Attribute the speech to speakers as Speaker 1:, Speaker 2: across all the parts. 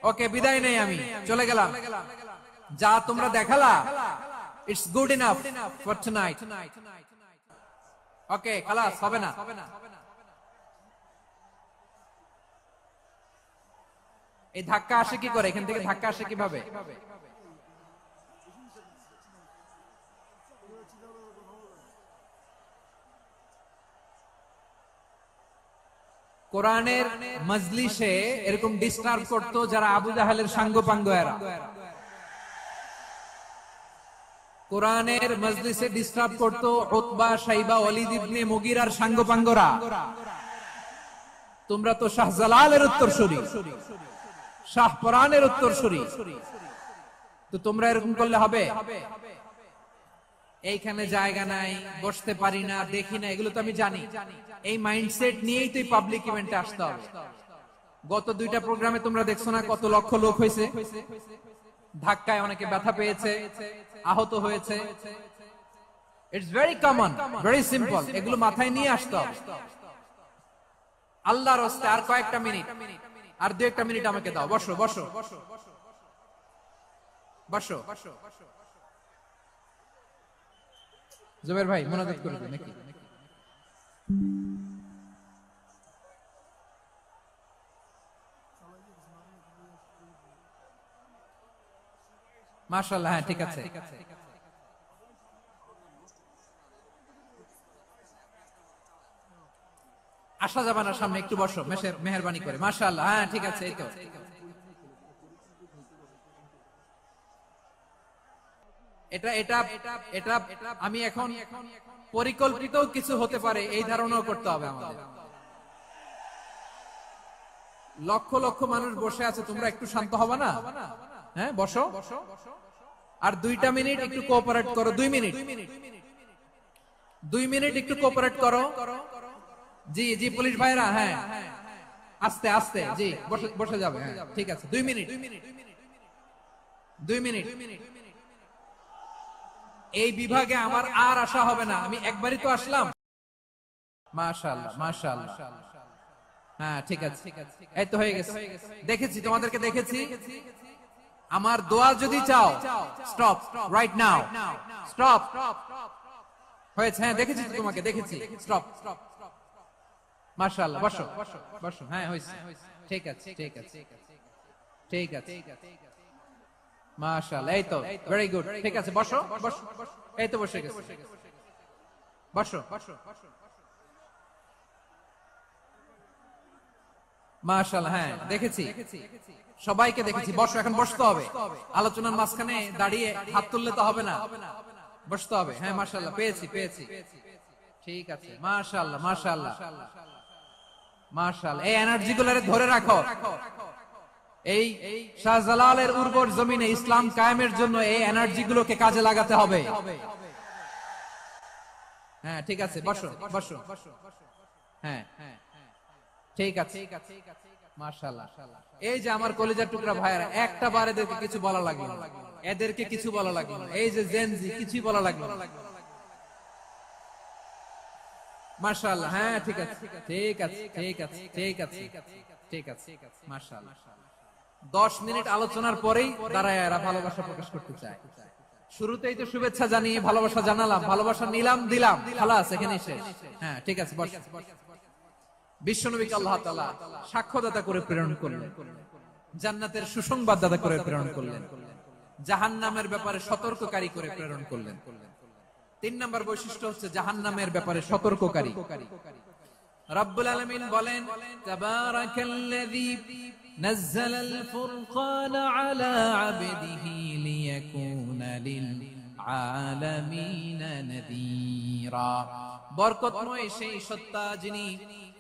Speaker 1: ওকে, বিদায় নেই, আমি চলে গেলাম। যা তোমরা দেখালা, it's good enough for tonight. Okay, খালাস, হবে না। এই ধাক্কা আসে কি করে? এখান থেকে ধাক্কা আসে কিভাবে? কোরআনের মজলিসে এরকম ডিস্টার্ব করতো যারা আবু জাহেলের সাঙ্গপাঙ্গ এরা। কোরআনের মজলিসে ডিস্টার্ব করতো উতবা, শাইবা, ওয়ালিদ ইবনে মুগিরার সাঙ্গপাঙ্গরা। তোমরা তো শাহজালালের উত্তরসূরি, শাহপরানের উত্তরসূরি, তো তোমরা এরকম করলে হবে? এইখানে জায়গা নাই, বসতে পারি না, দেখি না, এগুলো তো আমি জানি। এই মাইন্ডসেট নিয়েই তো পাবলিক ইভেন্টে আসতে হবে। গত 2টা প্রোগ্রামে তোমরা দেখছো না কত লক্ষ লোক হয়েছে? ধাক্কায় অনেকে ব্যথা পেয়েছে, আহত হয়েছে। It's very common, very simple. এগুলো মাথায় নিয়ে আসতে হবে। আল্লাহর রাস্তে আর কয়েকটা মিনিট, আর 2-1 মিনিট আমাকে দাও। বসো বসো বসো। জুবের ভাই মনোযোগ করে দিন নাকি? মাশাআল্লাহ, হ্যাঁ ঠিক আছে। আসা যাবে না সামনে, একটু বসো মেহেরবানি করে। মাশাআল্লাহ, হ্যাঁ ঠিক আছে। এই তো এটা এটা এটা আমি এখন পরিকল্পিত কিছু হতে পারে এই ধারণাও করতে হবে আমাদের। লক্ষ লক্ষ মানুষ বসে আছে, তোমরা একটু শান্ত হবে না? হ্যাঁ বসো। আর 2টা মিনিট একটু কোঅপারেট করো। 2 মিনিট একটু কোঅপারেট করো। জি জি পুলিশ ভাইরা, হ্যাঁ আস্তে আস্তে, জি বসে যাবে। হ্যাঁ ঠিক আছে। 2 মিনিট। এই বিভাগে আমার আর আসা হবে না, আমি একবারই তো আসলাম। মাশাআল্লাহ মাশাআল্লাহ, হ্যাঁ ঠিক আছে। এই তো হয়ে গেছে, দেখেছি তোমাদেরকে, দেখেছি। আমার দোয়া যদি চাও, স্টপ রাইট নাও, স্টপ। হয়েছে, হ্যাঁ দেখেছি তো তোমাকে, দেখেছি। স্টপ। মাশাআল্লাহ, বসো বসো। হ্যাঁ হয়েছে, ঠিক আছে ঠিক আছে ঠিক আছে। মাশাআল্লাহ, এই তো ভেরি গুড, ঠিক আছে। বসো বসো, এই তো বসে গেছে। বসো। মাশাআল্লাহ, হ্যাঁ দেখেছি, সবাইকে দেখেছি। বসো, এখন বসতে হবে। আলোচনার মাঝখানে দাঁড়িয়ে হাত তুললে তো হবে না, বসতে হবে। হ্যাঁ মাশাআল্লাহ, পেয়েছি। ঠিক আছে, মাশাআল্লাহ মাশাআল্লাহ মাশাআল্লাহ। এই এনার্জি গুলারে ধরে রাখো। এই শাহজালালের উর্বর জমিনে ইসলাম কায়েমের জন্য এই এনার্জি গুলোকে কাজে লাগাতে হবে। হ্যাঁ ঠিক আছে, বসো বসো। হ্যাঁ ঠিক আছে, মাশাআল্লাহ। এই যে আমার কলিজার টুকরা ভাইয়েরা, একটা বার এদেরকে কিছু বলা লাগলো না, এদেরকে কিছু বলা লাগলো না। এই যে জেনজি, কিছুই বলা লাগলো না। মাশাআল্লাহ, হ্যাঁ ঠিক আছে ঠিক আছে ঠিক আছে ঠিক আছে ঠিক আছে মাশাআল্লাহ। 10 মিনিট আলোচনার পরেই দাঁড়ায় এরা ভালোবাসা প্রকাশ করতে চায়। শুরুতেই তো শুভেচ্ছা জানিয়ে ভালোবাসা জানালাম, ভালোবাসা নিলাম, দিলাম, খালাস, এখানে শেষ। হ্যাঁ ঠিক আছে, বস। বিশ্বনবীকে আল্লাহ তাআলা সাক্ষ্যদাতা করে প্রেরণ করলেন, জান্নাতের সুসংবাদদাতা করে প্রেরণ করলেন, জাহান্নামের ব্যাপারে সতর্ককারী করে প্রেরণ করলেন। 3 নম্বর বৈশিষ্ট্য হচ্ছে জাহান্নামের ব্যাপারে সতর্ককারী। রব্বুল আলামিন বলেন, তাবারাকাল্লাযী নাযালাল ফুরকানা আলা আবদিহি লিয়াকুনা লিল আলামিনা নাযীরা। বরকতময় সেই সত্তা যিনি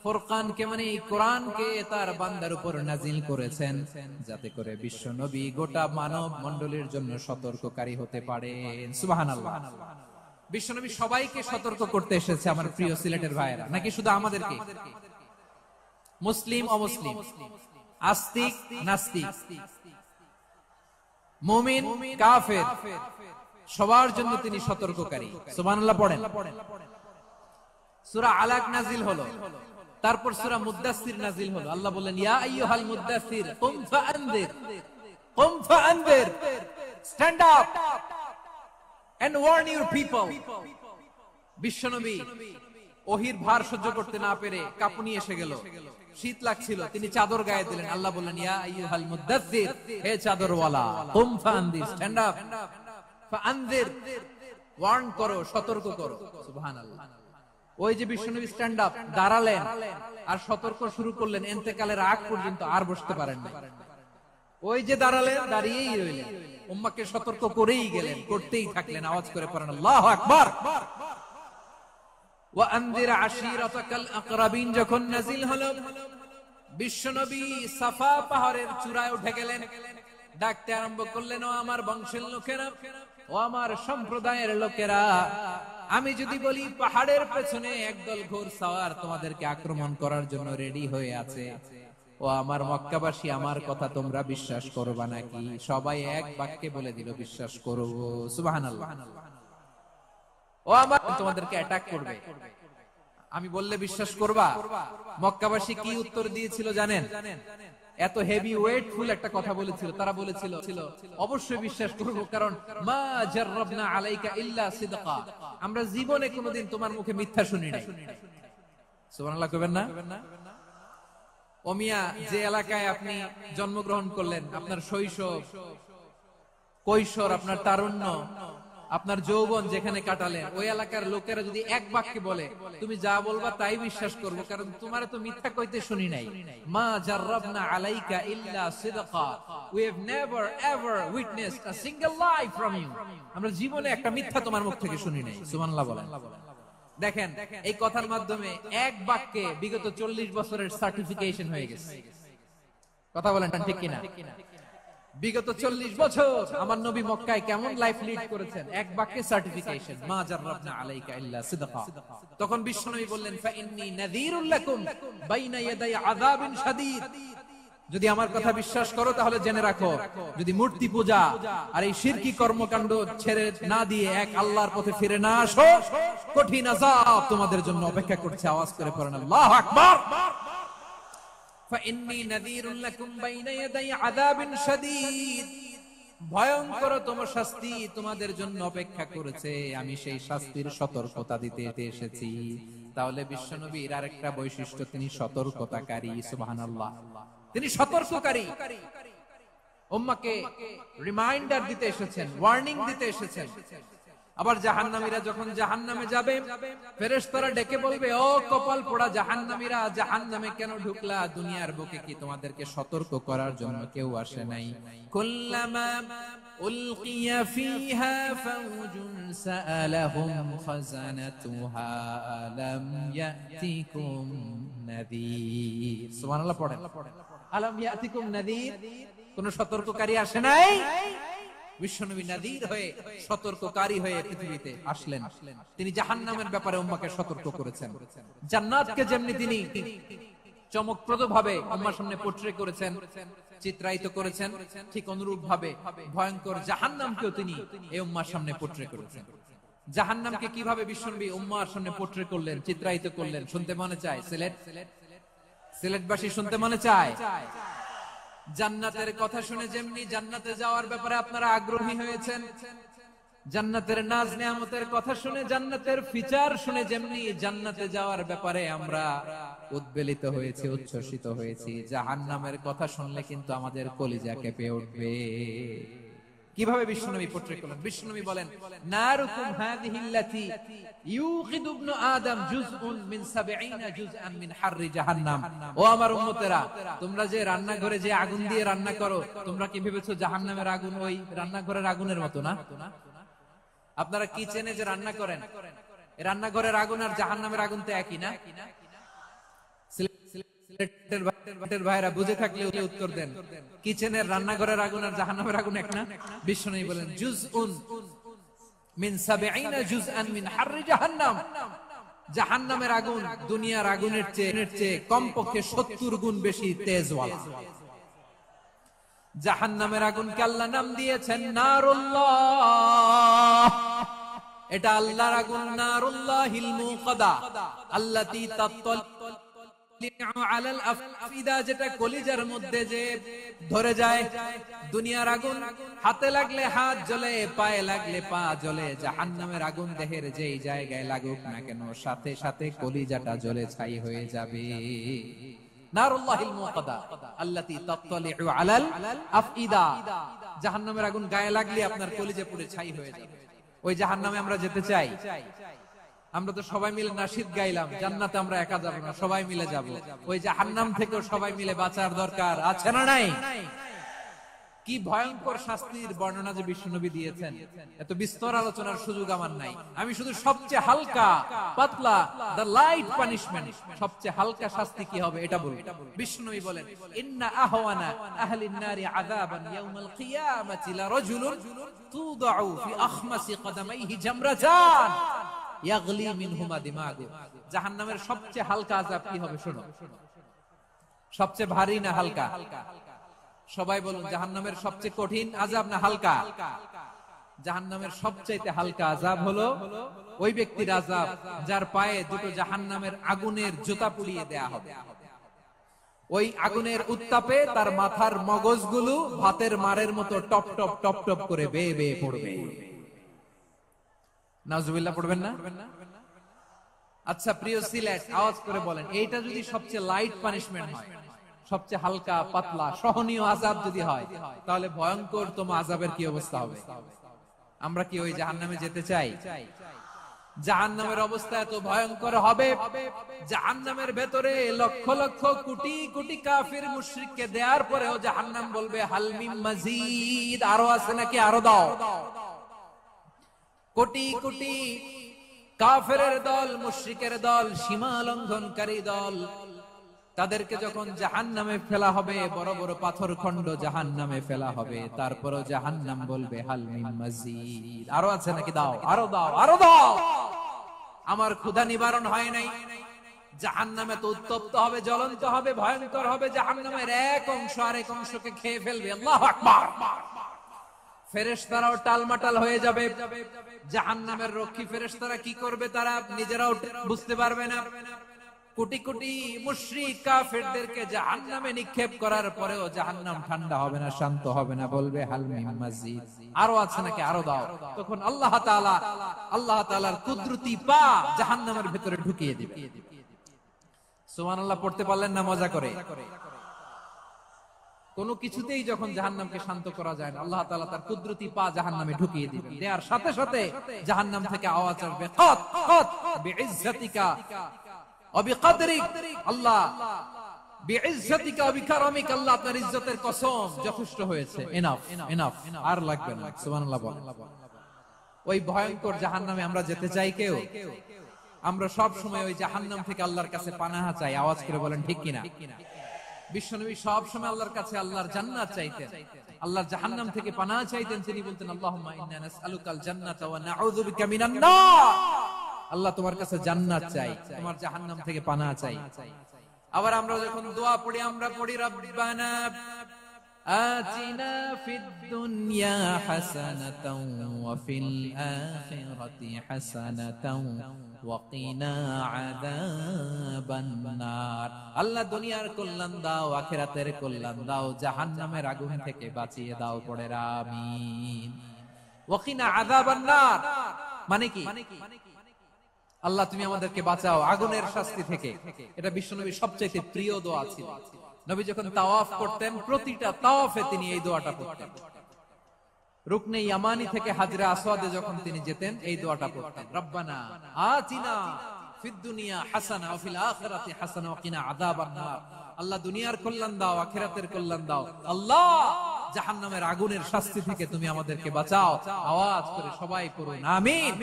Speaker 1: ফুরকানকে মানে কোরআনকে তার বান্দার উপর নাজিল করেছেন, যাতে করে বিশ্ব নবী গোটা মানব মণ্ডলীর জন্য সতর্ককারী হতে পারেন। সুবহানাল্লাহ। বিশ্বনবী সবাইকে সতর্ক করতে এসেছে, আমার প্রিয় সিলেটের ভাইয়েরা, নাকি শুধু আমাদেরকে? মুসলিম অমুসলিম, আস্তিক নাস্তিক, মুমিন কাফের, সবার জন্য তিনি সতর্ককারী। সুবহানাল্লাহ পড়েন। সূরা আলাক নাজিল হলো, তারপর সূরা মুদ্দাসসির নাযিল হলো। আল্লাহ বললেন, ইয়া আইয়ুহাল মুদ্দাসসির কুম ফাআনযির, কুম ফাআনযির, stand up and warn your people. বিশ্বনবী ওহীর ভার সহ্য করতে না পেরে কাঁপুনি এসে গেল, শীত লাগছিল, তিনি চাদর গায়ে দিলেন। আল্লাহ বললেন, ইয়া আইয়ুহাল মুদ্দাসসির, হে চাদরওয়ালা, কুম ফাআনযির, স্ট্যান্ড আপ, ফাআনযির, ওয়ার্ন করো, সতর্ক করো। সুবহানাল্লাহ। ওই যে বিশ্বনবী স্ট্যান্ড আপ, দাঁড়ালেন আর সতর্ক শুরু করলেন, ইন্তেকালের আগ পর্যন্ত আর বসতে পারেন না। ওই যে দাঁড়ালেন, দাঁড়িয়েই রইলেন, উম্মাহকে সতর্ক করেই গেলেন, করতেই থাকলেন। আওয়াজ করে পড়েন আল্লাহু আকবার। ওয়া আনযির আশীরাতাকাল আকরাবিন যখন নাযিল হলো, বিশ্বনবী সাফা পাহাড়ের চূড়ায় উঠে গেলেন, ডাকতে আরম্ভ করলেন, ও আমার বংশের লোকেরা, ও আমার সম্প্রদায়ের লোকেরা, আমি যদি বলি পাহাড়ের পেছনে একদল ঘোড়সাওয়ার তোমাদেরকে আক্রমণ করার জন্য রেডি হয়ে আছে, ও আমার মক্কাবাসী, আমার কথা তোমরা বিশ্বাস করবা নাকি? সবাই এক বাক্যে বলে দিল, বিশ্বাস করব। সুবহানাল্লাহ। ও আমার, তোমাদেরকে অ্যাটাক করবে, আমি বললে বিশ্বাস করবা? মক্কাবাসী কি উত্তর দিয়েছিল জানেন? এত হেভি ওয়েটফুল একটা কথা বলেছিল। তারা বলেছিল, অবশ্যই বিশ্বাস করব, কারণ মা জাররাবনা আলাইকা ইল্লা সিদকা, আমরা জীবনে কোনোদিন তোমার মুখে মিথ্যা শুনি নাই। সুবহানাল্লাহ কইবেন না? ও মিয়া, যে এলাকায় আপনি জন্মগ্রহণ করলেন, আপনার শৈশব, কৈশোর, আপনার তারুণ্য, আপনার যৌবন যেখানে কাটালেন, ওই এলাকার লোকেরা যদি এক বাক্যে বলে তুমি যা বলবা তাই বিশ্বাস করব, কারণ তোমার তো মিথ্যা কইতে শুনি নাই। মা জাররাবনা আলাইকা ইল্লা সিদকা, we have never ever witnessed a single lie from you, আমরা জীবনে একটা মিথ্যা তোমার মুখ থেকে শুনি নাই। সুবহানাল্লাহ বলেন। দেখেন, এই কথার মাধ্যমে এক বাক্যে বিগত 40 বছরের সার্টিফিকেশন হয়ে গেছে। কথা বলেন ঠিক কিনা? বিগত 40 বছর আমার নবী মক্কায় কেমন লাইফ লিড করেছেন, এক বাক্যে সার্টিফিকেশন, মা জাররাবনা আলাইকা ইল্লা সিদকা। তখন বিশ্বনবী বললেন, ফা ইন্নী নাযীরুল লাকুম বাইনা ইয়াদাই আযাবিন শাদীদ, যদি আমার কথা বিশ্বাস করো তাহলে জেনে রাখো, যদি মূর্তি পূজা আর এই শিরকি কর্মকাণ্ড ছেড়ে না দিয়ে এক আল্লাহর পথে ফিরে না আসো, কঠিন আযাব তোমাদের জন্য অপেক্ষা করছে। আওয়াজ করে পড়েন আল্লাহু আকবার। فإني نذير لكم بين يدي عذاب شديد, ভয়ঙ্কর তোমার শাস্তি তোমাদের জন্য অপেক্ষা করেছে, আমি সেই শাস্তির সতর্কতা দিতে এসেছি। তাহলে বিশ্বনবীর আরেকটা বৈশিষ্ট্য, তিনি সতর্কতাকারী। সুবহানাল্লাহ, তিনি সতর্ককারী। উম্মাহকে রিমাইন্ডার দিতে এসেছেন, ওয়ার্নিং দিতে এসেছেন। আবার জাহান্নামীরা যখন জাহান্নামে যাবে, ফেরেশতারা ডেকে বলবে, ও কপাল পোড়া জাহান্নামীরা, জাহান্নামে কেন ঢুকলা? দুনিয়ার বুকে কি তোমাদেরকে সতর্ক করার জন্য কেউ আসে নাই? কুল্লামা উলকিয়া ফিহা ফাওজুন সাআলাহুম খাযানাতুহা আলাম ইয়াতিকুম নাযীর। সুবহানাল্লাহ পড়েন, আলাম ইয়াতিকুম নাযীর, কোন সতর্ককারী আসে নাই? বিশ্বনবী নাযীর হয়ে, সতর্ককারী হয়ে পৃথিবীতে আসলেন। তিনি জাহান্নামের ব্যাপারে উম্মাহকে সতর্ক করেছেন। জান্নাতকে যেমনি তিনি চমকপ্রদ ভাবে উম্মাহর সামনে পোট্রে করেছেন, চিত্রায়িত করেছেন, ঠিক অনুরূপ ভাবে ভয়ঙ্কর জাহান্নামকেও তিনি এই উম্মাহর সামনে পোট্রে করেছেন। জাহান্নামকে কিভাবে বিশ্বনবী উম্মাহর সামনে পোট্রে করলেন, চিত্রায়িত করলেন, শুনতে মনে চায়? সিলেটবাসী শুনতে মনে চায়? জান্নাতের কথা শুনে যেমনি জান্নাতে যাওয়ার ব্যাপারে আপনারা আগ্রহী হয়েছেন, জান্নাতের নাজ নেয়ামতের কথা শুনে, জান্নাতের ফিচার শুনে যেমনি জান্নাতে যাওয়ার ব্যাপারে আমরা উদ্বেলিত হয়েছি, উচ্ছ্বসিত হয়েছি, জাহান্নামের কথা শুনলে কিন্তু আমাদের কলিজা কেঁপে উঠবে। কিভাবে বিশ্বনবী পোট্রেট করলেন? বিশ্বনবী বলেন, নারুকুম হাযিহিল্লাতী ইউকিদু ইবনু আদম জুজউন মিন ৭০ জুজআন মিন হাররি জাহান্নাম। ও আমার উম্মতেরা, তোমরা যে রান্নাঘরে যে আগুন দিয়ে রান্না করো, তোমরা কি ভেবেছো জাহান্নামের আগুন ওই রান্নাঘরের আগুনের মতো না? আপনারা কিচেনে যে রান্না করেন, এই রান্নাঘরের আগুন আর জাহান্নামের আগুন তো একই না? সিলেটের ভাইরা বুঝে থাকলে উত্তর দেন, কিচেনের রান্নাঘরের আগুন আর জাহান্নামের আগুন এক না? বিশ্বনবী বলেন, জুজউন মিন ৭০ জুজআন মিন হাররি জাহান্নাম, জাহান্নামের আগুন দুনিয়ার আগুনের চেয়ে কমপক্ষে ৭০ গুণ বেশি তেজওয়ালা। জাহান্নামের আগুনকে আল্লাহ নাম দিয়েছেন নারুল্লাহ। এটা আল্লাহর আগুন, নারুল্লাহিল মুকাদা আল্লাতী আলাল আফিদা, যেটা কলিজার মধ্যে যে ধরে যায়। দুনিয়ার আগুন হাতে লাগলে হাত জ্বলে, পায়ে লাগলে পা জ্বলে। জাহান্নামের আগুন দেহের যেই জায়গায় লাগুক না কেন, সাথে সাথে কলিজাটা জ্বলে ছাই হয়ে যাবে। নারুল্লাহিল মুকাদা আল্লাতী তাত্তালিউ আলাল আফইদা, জাহান্নামের আগুন গায়ে লাগলে আপনার কলিজা পুড়ে ছাই হয়ে যাবে। ওই জাহান্নামে আমরা যেতে চাই? আমরা তো সবাই মিলে নাশিদ গাইলাম, জান্নাতে আমরা একা যাব না, সবাই মিলে যাব। ওই জাহান্নাম থেকেও সবাই মিলে বাঁচার দরকার আছে না নাই? কি ভয়ঙ্কর শাস্তির বর্ণনা যে বিশ্বনবী দিয়েছেন, এত বিস্তর আলোচনার সুযোগ আমার নাই। আমি শুধু সবচেয়ে হালকা পাতলা, দ্য লাইট পানিশমেন্ট, সবচেয়ে হালকা শাস্তি কি হবে এটা বলবো। বিশ্বনবী বলেন, ইন্না আহওয়ানা আহলিন নারি আযাবান ইয়াউমাল কিয়ামাতি লা রাজুলুন তুদাউ ফি আখমাসি কদামাইহি জামরাতান ইয়াগলি মিনহুমা দিমাগু। জাহান্নামের সবচেয়ে হালকা আযাব কি হবে শোনো। সবচেয়ে ভারী না হালকা? সবাই বলুন, জাহান্নামের সবচেয়ে কঠিন আযাব না হালকা? জাহান্নামের সবচাইতে হালকা আযাব হলো ওই ব্যক্তির আযাব যার পায়ে দুটো জাহান্নামের আগুনের জুতা পুড়িয়ে দেয়া হবে। ওই আগুনের উত্তাপে তার মাথার মগজগুলো ভাতের মারের মতো টপ টপ টপ টপ করে বেয়ে বেয়ে পড়বে। নাউজুবিল্লাহ পড়বেন না? আচ্ছা প্রিয় সিলেট, আওয়াজ করে বলেন, এইটা যদি সবচেয়ে লাইট পানিশমেন্ট হয়, সবচেয়ে হালকা পাতলা সহনীয় আযাব যদি হয়, তাহলে ভয়ঙ্কর তম আযাবের কি অবস্থা হবে? আমরা কি ওই জাহান্নামে যেতে চাই? জাহান্নামের অবস্থা এত ভয়ঙ্কর হবে, জাহান্নামের ভেতরে লক্ষ লক্ষ কোটি কোটি কাফির মুশরিককে দেওয়ার পরেও জাহান্নাম বলবে হাল মিন মাজিদ, আরো আছে নাকি, আরো দাও। কোটি কোটি কাফেরের দল, মুশরিকের দল, সীমা লঙ্ঘনকারী দল, তাদেরকে যখন জাহান্নামে ফেলা হবে, বড় বড় পাথর খণ্ড জাহান্নামে ফেলা হবে, তারপরও জাহান্নাম বলবে হাল মিন মাজিদ, আরো আছে নাকি, দাও, আরো দাও, আরো দাও। আমার ক্ষুধা নিবারণ হয় নাই। জাহান্নামে তো উত্তপ্ত হবে, জ্বলন্ত হবে, ভয়ঙ্কর হবে। জাহান্নামের এক অংশ আরেক অংশকে খেয়ে ফেলবে। আল্লাহু আকবার। ফেরেশতারাও টালমাটাল হয়ে যাবে। জাহান্নামের রক্ষী ফেরেশতারা কি করবে তারা নিজেরাও বুঝতে পারবে না। কোটি কোটি মুশরিক কাফেরদেরকে জাহান্নামে নিক্ষেপ করার পরেও জাহান্নাম ঠান্ডা হবে না, শান্ত হবে না, বলবে হাল মিন মাজিদ, আরো আছে নাকি, আরো দাও। তখন আল্লাহ তাআলার কুদরতি পা জাহান্নামের ভিতরে ঢুকিয়ে দিবে। সুবহানাল্লাহ পড়তে পারলেন না মজা করে? কোন কিছুতেই যখন জাহান্নামকে শান্ত করা যায় না, আল্লাহ তাআলা তার কুদরতি পা জাহান্নামে ঢুকিয়ে দিবেন। দেয়ার সাথে সাথে জাহান্নাম থেকে আওয়াজ আসবে, কাত কাত বিইজ্জাতিকা ওয়া বিকদরিক, আল্লাহ বিইজ্জাতিকা ওয়া বিকারামিক, আল্লাহ আপনার ইজ্জতের কসম, যথেষ্ট হয়েছে, এনাফ এনাফ, আর লাগবে না। সুবহানাল্লাহ বলেন। ওই ভয়ঙ্কর জাহান্নামে আমরা যেতে চাই কেউ? আমরা সব সময় ওই জাহান্নাম থেকে আল্লাহর কাছে পানাহ চাই। আওয়াজ করে বলেন ঠিক কিনা? বিশ্বনবী সব সময় আল্লাহর কাছে আল্লাহর জান্নাত চাইতেন, আল্লাহর জাহান্নাম থেকে পানাহ চাইতেন। তিনি বলতেন, আল্লাহুম্মা ইন্না নাসআলুকাল জান্নাতা ওয়া নাউযু বিকা মিনান নার। আল্লাহ তোমার কাছে জান্নাত চাই, তোমার জাহান্নাম থেকে পানাহ চাই। আবার আমরা যখন দোয়া পড়ি, আমরা পড়ি রব্বানা আতিনা ফিদ দুনিয়া হাসানাতাও ওয়া ফিল আখিরাতি হাসানাতাও ওয়া কিনা আযাবান নার। আল্লাহ দুনিয়ার কল্যাণ দাও, আখিরাতের কল্যাণ দাও, জাহান্নামের আগুন থেকে বাঁচিয়ে দাও, পড়ে আমিন। ওয়া কিনা আযাবান নার মানে কি? আল্লাহ তুমি আমাদেরকে বাঁচাও আগুনের শাস্তি থেকে। এটা বিশ্বনবীর সবচেয়ে প্রিয় দোয়া ছিল। নবী যখন তাওয়াফ করতেন, প্রতিটা তাওয়াফে তিনি এই দোয়াটা পড়তেন। রুকনে ইয়ামানি থেকে হাজরে আসওয়াদে যখন তিনি যেতেন, এই দোয়াটা পড়তেন, রব্বানা আতিনা ফিদ দুনিয়া হাসানা ওয়া ফিল আখিরাতি হাসানা ওয়া কিনা আযাবান নার। আল্লাহ দুনিয়ার কল্যাণ দাও, আখিরাতের কল্যাণ দাও। আল্লাহ জাহান্নামের আগুনের শাস্তি থেকে তুমি আমাদেরকে বাঁচাও। আওয়াজ করে সবাই পড়ুন আমিন।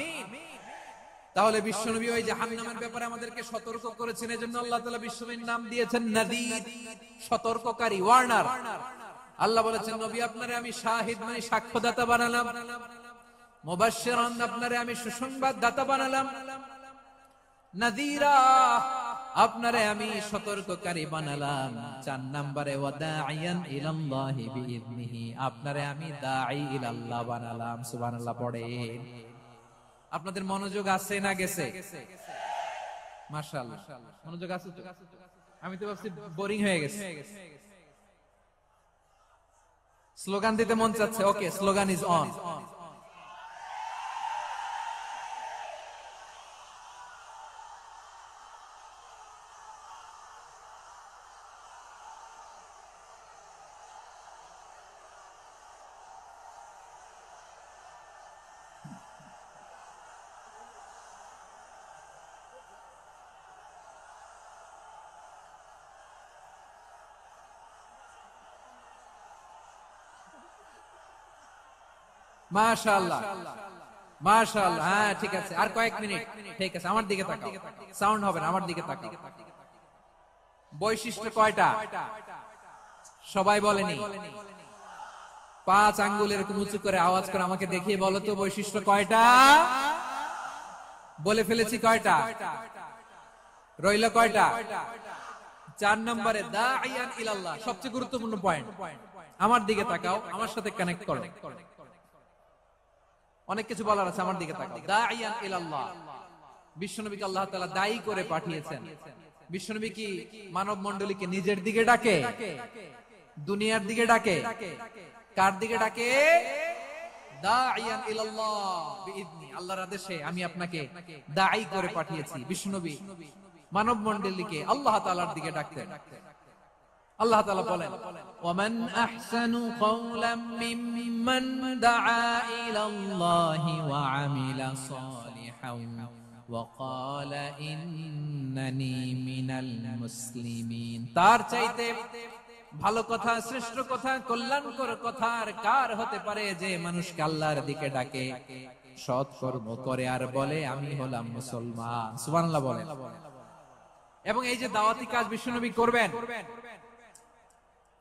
Speaker 1: তাহলে বিশ্বনবী ওই জাহান্নামের ব্যাপারে আমাদেরকে সতর্ক করেছেন। এজন্য আল্লাহ তাআলা বিশ্বনবীর নাম দিয়েছেন নাযীর, সতর্ককারী, ওয়ার্নার। আল্লাহ বলেছেন, নবী আপনারে আমি শাহিদ মানে সাক্ষ্যদাতা বানালাম, মুবাশশিরান আপনারে আমি সুসংবাদ দাতা বানালাম, নাযীরা আপনারে আমি সতর্ককারী বানালাম। 4 নম্বরে ওয়া দাঈয়ান ইলাল্লাহি বিইذনিহি, আপনারে আমি দাঈ ইলাল্লাহ বানালাম। সুবহানাল্লাহ পড়েন। আপনাদের মনোযোগ আছে না গেছে? মাশাআল্লাহ মনোযোগ আছে তো? আমি তো ভাবছি বোরিং হয়ে গেছে। স্লোগান দিতে মন চাচ্ছে। ওকে, স্লোগান ইজ অন। মাশাআল্লাহ, মাশাআল্লাহ। হ্যাঁ, ঠিক আছে, আর কয়েক মিনিট। ঠিক আছে, আমার দিকে তাকাও, সাউন্ড হবে না, আমার দিকে তাকাও। বৈশিষ্ট্য কয়টা সবাই বলেনি? 5 আঙ্গুল এরকম উঁচু করে আওয়াজ করে আমাকে দেখিয়ে বলো তো বৈশিষ্ট্য কয়টা? বলে ফেলেছি কয়টা? রইল কয়টা? 4 নম্বরে দাঈয়ান ইলাল্লাহ, সবচেয়ে গুরুত্বপূর্ণ পয়েন্ট। আমার দিকে তাকাও, আমার সাথে কানেক্ট করো। অনেক কিছু বলার আছে, আমার দিকে তাকাও। দাঈয়ান ইলাল্লাহ, বিশ্বনবীকে আল্লাহ তাআলা দায়ী করে পাঠিয়েছেন। বিশ্বনবী কি মানব মণ্ডলীকে নিজের দিকে ডাকে? দুনিয়ার দিকে ডাকে? কার দিকে ডাকে? দাঈয়ান ইলাল্লাহ বিইذনি, আল্লাহর আদেশে আমি আপনাকে দায়ী করে পাঠিয়েছি। বিশ্বনবী মানব মণ্ডলীকে আল্লাহ তাআলার দিকে ডাকতেন। আল্লাহ তাআলা বলেন, ওয়ামান আহসানু কওলাম মিম্মান দাআ ইলাল্লাহি ওয়া আমিলা সালিহান ওয়া ক্বালা ইন্নানি মিনাল মুসলিমিন। তার চাইতে ভালো কথা, শ্রেষ্ঠ কথা, কল্যাণকর কথা আর কার হতে পারে যে মানুষকে আল্লাহর দিকে ডাকে, সৎ কর্ম করে আর বলে আমি হলাম মুসলমান। সুবহানাল্লাহ বলেন। এবং এই যে দাওয়াতি কাজ বিশ্বনবী করবেন,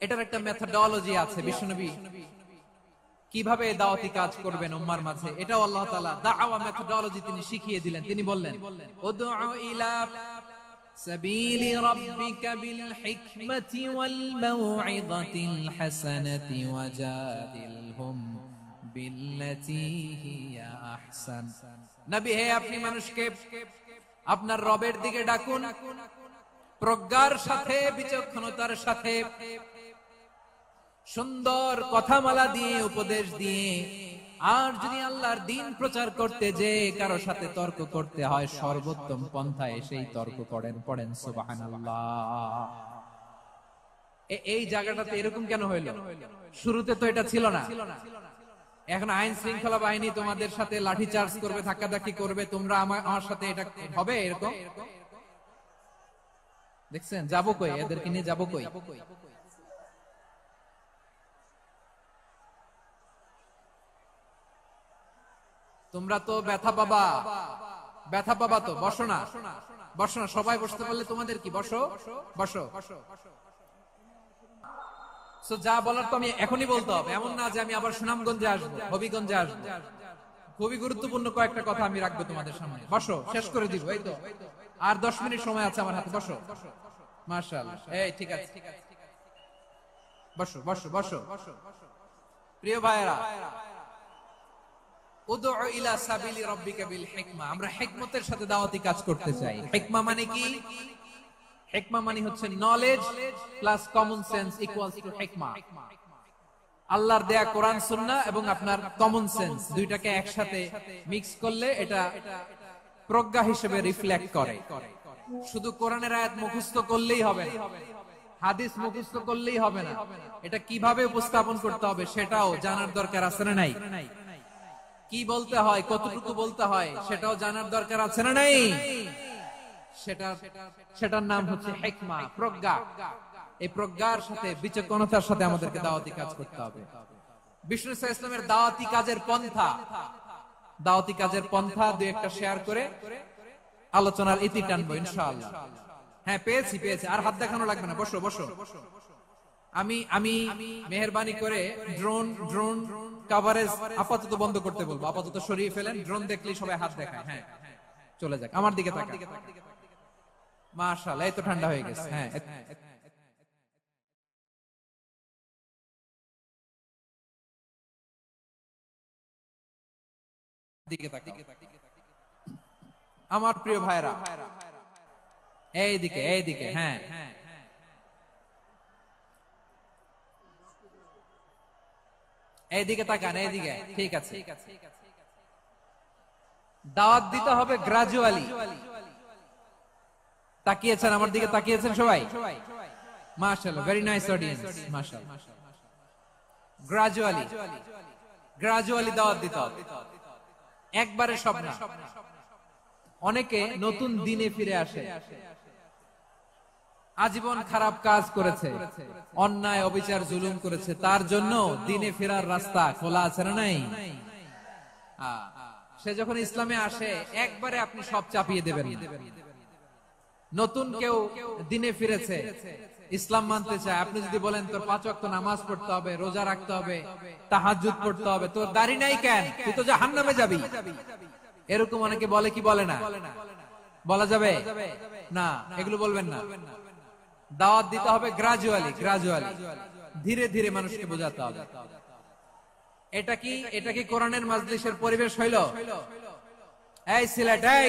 Speaker 1: এটার একটা মেথডোলজি আছে। বিশ্বনবী কিভাবে দাওয়াতি কাজ করবেন উম্মার মাঝে, এটাও আল্লাহ তাআলা দাওয়া মেথডোলজি তিনি শিখিয়ে দিলেন। তিনি বললেন, উদউ ইলা সাবিলি রাব্বিকা বিল হিকমাতি ওয়াল মাউইযাতিল হাসানাতি ওয়াজাদিলহুম বিল্লাতী হিয়া আহসান। নবী হে, আপনি মানুষকে আপনার রবের দিকে ডাকুন, প্রজ্ঞার সাথে, বিচক্ষণতার সাথে, সুন্দর কথামালা দিয়ে, উপদেশ দিয়ে। আর যদি আল্লাহর দ্বীন প্রচার করতে যে কারো সাথে তর্ক করতে হয়, সর্বোত্তম পন্থায় সেই তর্ক করেন। পড়েন সুবহানাল্লাহ। এই জায়গাটাতে এরকম কেন হইল? শুরুতে তো এটা ছিল না। এখন আইন শৃঙ্খলা বাহিনী তোমাদের সাথে লাঠি চার্জ করবে, ধাক্কাধাক্কি করবে, তোমরা আমার সাথে এটা হবে এরকম? দেখছেন, যাবো কই? এদেরকে নিয়ে যাবো কই? তোমরা তো ব্যথা পাবা, ব্যথা পাবা তো। বসো না, বসো না, সবাই বসতে পারলে তোমাদের কি? বসো, বসো। যা বলার তো আমি এখনই বলতে হবে, এমন না যে আমি আবার সুনামগঞ্জে আসবো, হবিগঞ্জে আসবো। খুবই গুরুত্বপূর্ণ কয়েকটা কথা আমি রাখবো তোমাদের সামনে। বসো, শেষ করে দিব। এই তো আর 10 মিনিট সময় আছে আমার হাতে। বসো। মাশাআল্লাহ, এই ঠিক আছে, বসো বসো বসো। প্রিয় ভাইরা, উদউ ইলা সাবিলি রাব্বিকা বিল হিকমা, আমরা হিকমতের সাথে দাওয়াতি কাজ করতে চাই। হিকমা মানে কি? হিকমা মানে হচ্ছে knowledge plus common sense equals to হিকমা। আল্লাহর দেয়া কোরআন সুন্নাহ এবং আপনার কমন সেন্স দুইটাকে একসাথে মিক্স করলে এটা প্রজ্ঞা হিসেবে রিফ্লেক্ট করে। শুধু কোরআনের আয়াত মুখস্থ করলেই হবে না, হাদিস মুখস্থ করলেই হবে না, এটা কিভাবে উপস্থাপন করতে হবে সেটাও জানার দরকার আছে না নাই? কি বলতে হয়, কতটুকু বলতে হয় সেটাও জানার দরকার আছে না নাই? সেটার নাম হচ্ছে হিকমা, প্রজ্ঞা। এই প্রজ্ঞার সাথে, বিচক্ষণতার সাথে আমাদেরকে দাওয়াতি কাজ করতে হবে। বিষ্ণু ইসলামের দাওয়াতি কাজের পন্থা, দাওয়াতি কাজের পন্থা দুই একটা শেয়ার করে আলোচনার ইতি টানবো ইনশাআল্লাহ। হ্যাঁ, পেয়েছি পেয়েছি, আর হাত দেখানো লাগবে না। বসো বসো। আমি মেহেরবানি করে ড্রোন কভারেজ আপাতত বন্ধ করতে বলবো, আপাতত সরিয়ে ফেলেন। ড্রোন দেখলেই সবাই হাত দেখায়। হ্যাঁ, চলে যাক, আমার দিকে তাকান। মাশাআল্লাহ, এই তো ঠান্ডা হয়ে গেছে। হ্যাঁ, দিকে তাকান আমার প্রিয় ভাইরা, এইদিকে এইদিকে। হ্যাঁ, এইদিকে তাকান, এইদিকে, ঠিক আছে। দাওয়াত দিতে হবে গ্রাজুয়ালি। তাকিয়েছেন আমার দিকে, তাকিয়েছেন সবাই? মাশাআল্লাহ, ভেরি নাইস অডিয়েন্স, মাশাআল্লাহ। গ্রাজুয়ালি, গ্রাজুয়ালি দাওয়াত দিতে হবে, একবারে সব না। অনেকে নতুন দিনে ফিরে আসে, আজীবন খারাপ কাজ করেছে, অন্যায় অবিচার জুলুম করেছে, তার জন্য দিনে ফেরার রাস্তা খোলা আছে না নাই? সে যখন ইসলামে আসে একবারে আপনি সব চাপিয়ে দেবেন না। নতুন কেউ দিনে ফিরেছে, ইসলাম মানতে চায়, আপনি যদি বলেন তোর 5 ওয়াক্ত নামাজ পড়তে হবে, রোজা রাখতে হবে, তাহাজ্জুদ পড়তে হবে, তোর দাড়ি নাই কেন, তুই তো জাহান্নামে যাবি, এরকম অনেকে বলে কি বলে না? বলা যাবে না, এগুলো বলবেন না। দাওয়াত দিতে হবে গ্রাজুয়ালি, গ্রাজুয়ালি, ধীরে ধীরে মানুষকে বোঝাতে হবে। এটা কি কোরআনের মাজলিসের পরিবেশ হইল? এই সিলেট, এই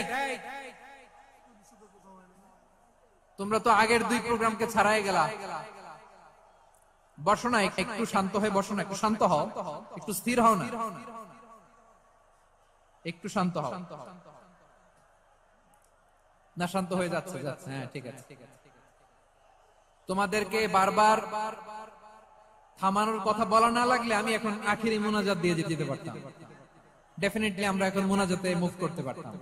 Speaker 1: তোমরা তো আগের 2 প্রোগ্রামকে ছাড়াই গেলা, বসো না, একটু শান্ত হয়ে বসো না, একটু শান্ত হও, একটু স্থির হও না, একটু শান্ত হও না। শান্ত হয়ে যাচ্ছে, যাচ্ছে, হ্যাঁ ঠিক আছে। তোমাদেরকে বারবার থামানোর কথা বলা না লাগলে আমি এখন আখিরি মুনাজাত দিয়ে দিতে পারতাম, ডেফিনেটলি আমরা এখন মুনাজাতে মুভ করতে পারতাম।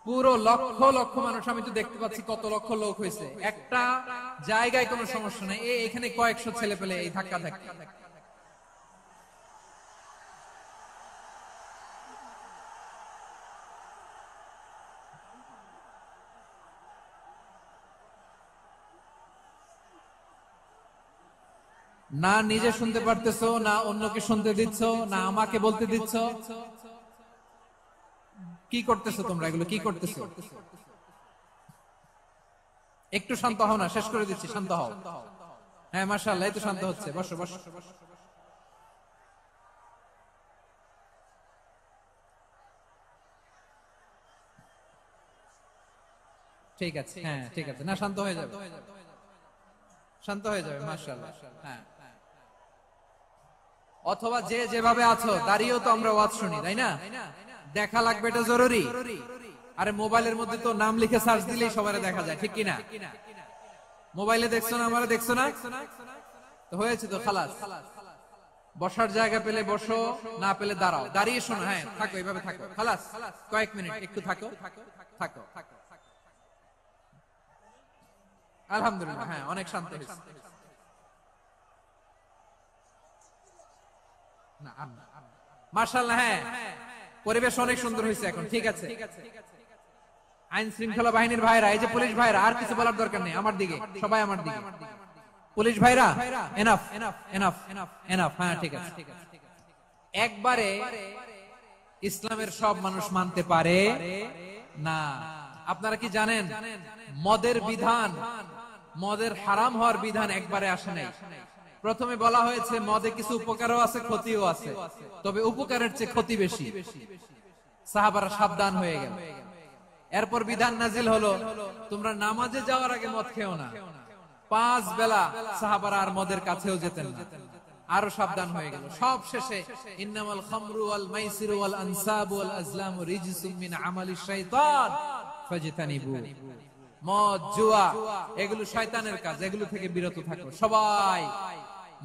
Speaker 1: পুরো লক্ষ লক্ষ মানুষ, আমি তো দেখতে পাচ্ছি কত লক্ষ লোক হয়েছে, একটা জায়গায় কোনো সমস্যা নাই, এখানে কয়েকশো ছেলে পেলে এই ধাক্কা ধাক্কা। না নিজে শুনতে পারতেছো, না অন্যকে শুনতে দিচ্ছ, না আমাকে বলতে দিচ্ছ, কি করতেছো তোমরা? এগুলো কি করতেছো? একটু শান্ত হও না, শেষ করে দিচ্ছি, শান্ত হও। হ্যাঁ মাশাআল্লাহ, এই তো শান্ত হচ্ছে, বসো বসো। ঠিক আছে, হ্যাঁ ঠিক আছে, না শান্ত হয়ে যাবে, শান্ত হয়ে যাবে, মাশাআল্লাহ। হ্যাঁ, অথবা যে যেভাবে আছো দাঁড়িয়েও তো আমরা ওয়াজ শুনি, তাই না? দেখা লাগবে, এটা জরুরি। আরে মোবাইলের মধ্যে তো নাম লিখে সার্চ দিলেই সবাই দেখা যায়, ঠিক কিনা? মোবাইলে দেখছো না, আমারে দেখছো না, তো হয়েছে তো, খালাস। বসার জায়গা পেলে বসো, না পেলে দাঁড়াও, দাঁড়িয়ে শোনো, হ্যাঁ থাকো, এইভাবে থাকো, খালাস, কয়েক মিনিট একটু থাকো, থাকো। আলহামদুলিল্লাহ, হ্যাঁ অনেক শান্ত হয়েছে। মাশাআল্লাহ, হ্যাঁ পরিবেশ অনেক সুন্দর হয়েছে এখন, ঠিক আছে। আইন শৃঙ্খলা বাহিনীর ভাইরা, এই যে পুলিশ ভাইরা, আর কিছু বলার দরকার নেই, আমার দিকে সবাই, আমার দিকে। পুলিশ ভাইরা এনাফ, এনাফ, এনাফ, হ্যাঁ ঠিক আছে। একবারে ইসলামের সব মানুষ মানতে পারে না। আপনারা কি জানেন মদের বিধান, মদের হারাম হওয়ার বিধান একবারে আসে নাই। প্রথমে বলা হয়েছে মদে কিছু উপকারও আছে, ক্ষতিও আছে, তবে উপকারের চেয়ে ক্ষতি বেশি। সাহাবারা সাবধান হয়ে গেল। এরপর বিধান নাজিল হলো, তোমরা নামাজে যাওয়ার আগে মদ খেও না। 5 বেলা সাহাবারা আর মদের কাছেও যেতেন না, আরো সাবধান হয়ে গেল। সব শেষে ইন্নামাল খামরু ওয়াল মাইসিরু ওয়াল আনসাবু ওয়াল আজলামু রিজসুম মিন আমালিশ শাইতান ফাজতানিবু। মদ, জুয়া এগুলো শয়তানের কাজ, এগুলো থেকে বিরত থাকো। সবাই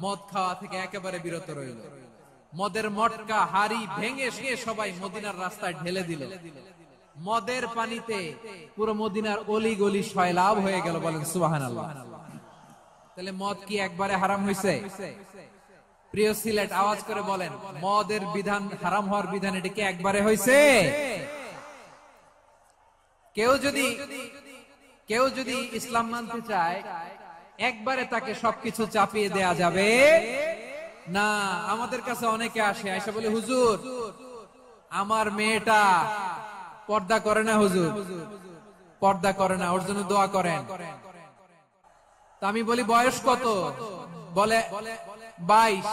Speaker 1: মদ খাওয়া থেকে একেবারে বিরত রইল। মদের মটকা হাড়ি ভেঙে সবাই মদিনার রাস্তায় ঢেলে দিল। মদের পানিতে পুরো মদিনার অলি গলি সয়লাভ হয়ে গেল, বলেন সুবহানাল্লাহ। তাহলে মদ কি একবারে হারাম হয়েছে? প্রিয় সিলেট, আওয়াজ করে বলেন, মদের বিধান, হারাম হওয়ার বিধান এটা কি একবারে হয়েছে? কেউ যদি ইসলাম মানতে চায় একবারে তাকে সবকিছু চাপিয়ে দেয়া যাবে না। আমাদের কাছে অনেকে আসে, এসে বলে হুজুর আমার মেয়েটা পর্দা করে না, হুজুর পর্দা করে না, ওর জন্য দোয়া করেন। তা আমি বলি বয়স কত? বলে 22।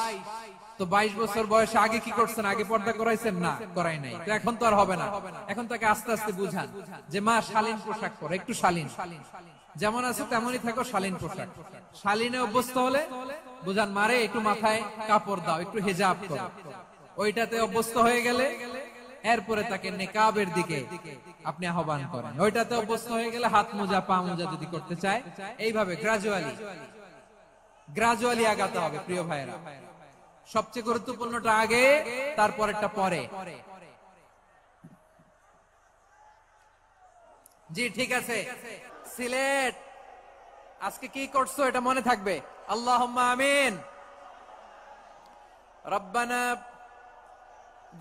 Speaker 1: তো 22 বছর বয়সে আগে কি করছেন? আগে পর্দা করাইছেন? না, করাই নাই। তো এখন তো আর হবে না। এখন তাকে আস্তে আস্তে বুঝান যে মা শালীন পোশাক পরো, একটু শালীন, যেমন আছো তেমনই থাকো, শালীন পোশাক। শালীনে অভ্যস্ত হলে বুঝান মারে একটু মাথায় কাপড় দাও, একটু হিজাব করো। ওইটাতে অভ্যস্ত হয়ে গেলে এরপরে তাকে নেকাবের দিকে আপনি আহ্বান করেন। ওইটাতে অভ্যস্ত হয়ে গেলে হাত মোজা, পা মোজা যদি করতে চায়, এইভাবে গ্রাজুয়ালি আগাতে হবে। প্রিয় ভাইয়েরা, সবচেয়ে গুরুত্বপূর্ণটা আগে, তারপরেরটা পরে। জি ঠিক আছে। সিলেট আজকে কি করছো এটা মনে থাকবে। আল্লাহুম্মা আমিন। রব্বানা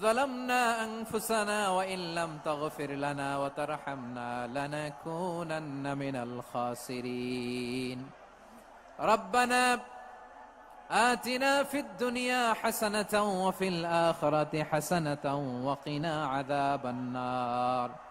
Speaker 1: ظلمنا أنفسنا وإن لم تغفر لنا وترحمنا لنكونن من الخاسرين. ربنا آتنا في الدنيا حسنة وفي الآخرة حسنة وقنا عذاب النار.